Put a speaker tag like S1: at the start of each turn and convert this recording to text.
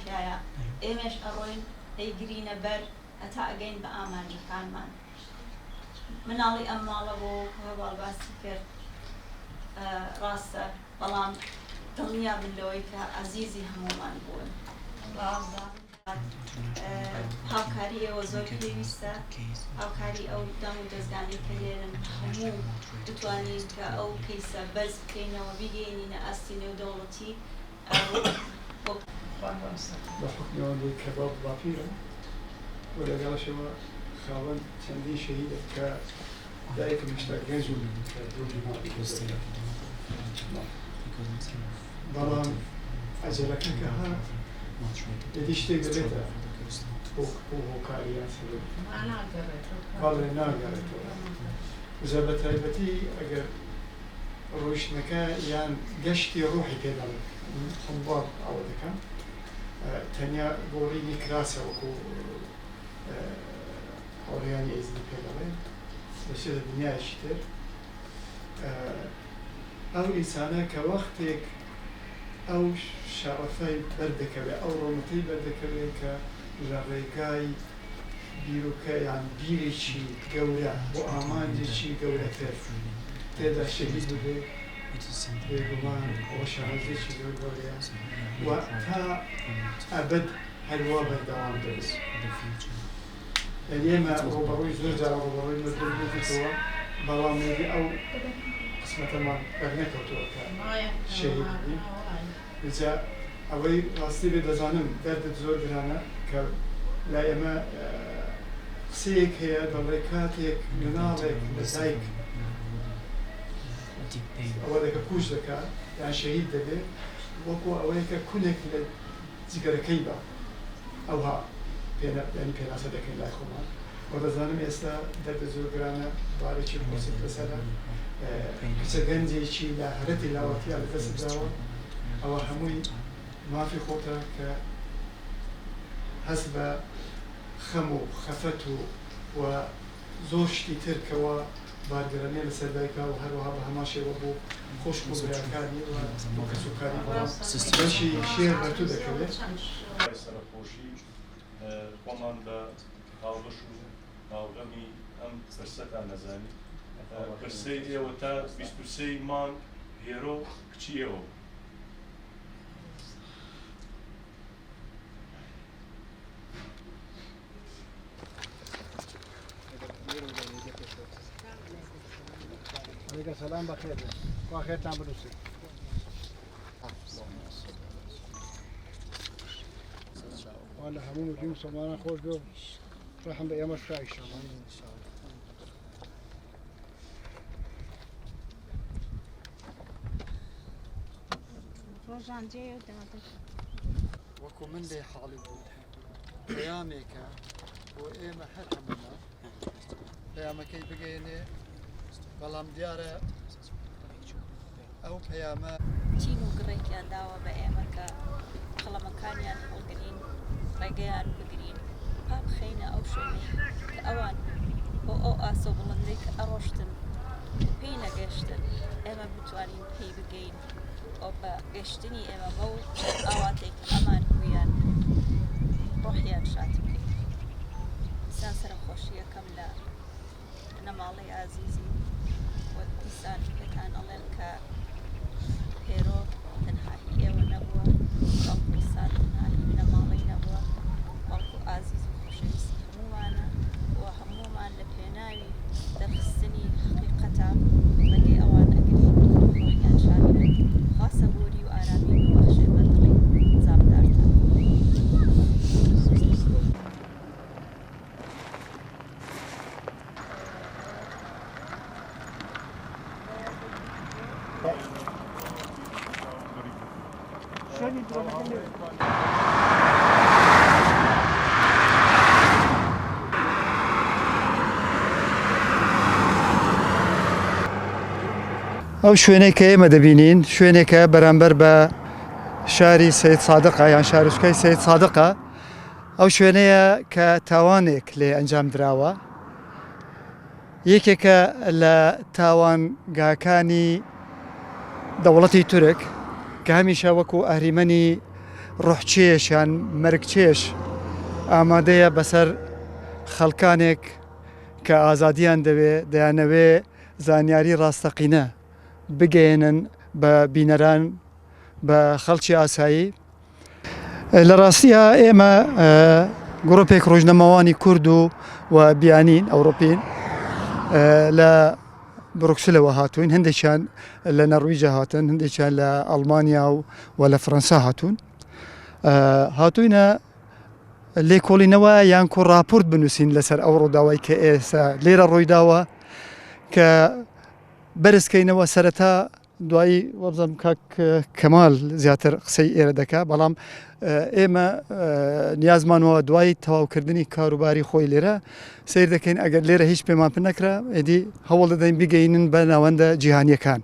S1: پیایا ئێمەش ئەڕۆین ئەیگرینە بەر هەتا ئەگەین بە ئامانجەکانمان. مناڵی ئەم ماڵە بۆ هەواڵ باسی کرد ڕاستە، بەڵام دڵنیا بن لەوەی کە عەزیزی هەموومان بوون. هاوکاری ئێوە زۆر پێویستە، هاوکاری ئەو دەم و دەستگانی کە لێرن هەموو بتوانین کە ئەو کەیسە بەرز بکەینەوە بیگەینینە ئاستی نێودەوڵەتی
S2: بحكم أني كباب ضعيفة ولا قالش هو خاون تندي شهيدة كدايك مشتاق جنزول بلام أجلك كها يديشتي قلتها هو كاريان سبب والله ناقرت إذا بتربتي أجر روشنك يعني قشتي روحي كذا خبار عودك تنیا بوری کلاس و کو حالیانی ازدی پیداله بسیار دنیا اشتر او انسانه که وقتی او شرفی بردکه او رونتی بردکه که لرگای بیروکه یعنی بیری چی گوره و آمانجی چی گوره تدا شهید بوده بيقولون وش هذي شيء يقولون وتا أبد هالواب الدوام درس يعني ما روبروي زوجة روبروي مدرب في توا برامج أو قسمة ما بغنته توا شيء إذا أوي راستي بدزانم درد زوج رانا ك لا يما سيك هي دلكاتك منالك بسايك أولك كوش ذكاء يعني شهيد دبي وكو أولك كونك لذكر كيبا أوها بين يعني بين أسدك لا يخوان وبزانم يستا درد زوجرانا بارك القصة بسلا كسجنزي شيء لا هرتي لا وتي على دست داوا أو هموي ما في خطة ك حسب خمو خفتو وزوجتي تركوا بارگرانی لسردایکا و هر وها هماشه و بو خوش بودرکانی و مکسوکاری باشی شیر برتو دکله.
S3: سرپوشی ومان با هاولشو هاولمی ام فرصت نزانی. فرصتی و تا 23 مان هیرو کچیه و.
S2: عليك السلام بخير وخير تعمل وسي والله همون جيم سمانا خوش بيو رحم بأيام الشاي إن شاء الله
S1: روجان جاي ودادك
S2: وكو من لي حالي بود أيامك وإيما حرحمنا أيامك بقيني بەڵام دیارە ئەو پەیامە
S1: چین و گڕێکیان داوە بە ئێمە کە قەڵەمەکانیان هەڵگرین ڕێگەیان بگرین پا بخەینە ئەو شوێنەی کە ئەوان بۆ ئەو ئاسۆ بڵندەی کە ئەڕۆشتن پێی نەگەشتن ئێمە بتوانین پێی بگەین ئەو بە گەشتنی ئێمە بەو ئاواتێک کە ئەمان بوویان ڕۆحیان شات بکەین ئینسان سەرخۆشی یەکەم لە نەماڵەی ئازیزی وإنسان كان ألينك هيرو تنهاهي إيوة نبوة وألقو إنسان تنهاهي من مالي نبوة وألقو عزيز وخشيس هموانا وهمومان لبيناوي درخصني حقيقة بقي أوان أقل وحيان شاملة خاصة بوري وآرامي وبخشي بدري زام دارتا
S2: ئەو شوێنەی کە ئێمە دەبینین شوێنێکە بەرامبەر بە شاری سید صادقە یان شارچکەی سید صادقە ئەو شوێنەیە کە تاوانێک لێ ئەنجام دراوە یەکێکە لە تاوانگاکانی دەوڵەتی تورک کە هەمیشە وەکو ئەهریمەنی ڕوحچێش یان مەرگچێش ئامادەیە بەسەر خەڵکانێک کە ئازادیان دەیانەوێ زانیاری ڕاستەقینە بگەێنن بە بینەران بە خەڵکی ئاسایی. لە ڕاستیە ئێمە گڕۆپێک ڕۆژنەماوانی کورد و بیانین ئەوڕۆپین لە بروکسلەوە هاتوین، هەندێکیان لە نەڕویجە هاتن، هەندێکیان لە ئەڵمانیا و لە فەرەنسا هاتوینە لێکۆڵینەوە یان ڕاپۆرت بنووسین لەسەر ئەو ڕووداوای کە ئێستا لێرە ڕۆیداوە کە بەرزکەینەوە سەرەتا دوایی وەبزەم کاک کەمال زیاتر قسەی ئێرە دەکا، بەڵام ئێمە نیازمانەوە دوای تەواوکردنی کاروباری خۆی لێرە سیر دەکەین ئەگەر لێرە هیچ پێمان پێ نەکرا ئێدی هەوڵ دەدەین بگەینن بە ناوەندە جیهانیەکان.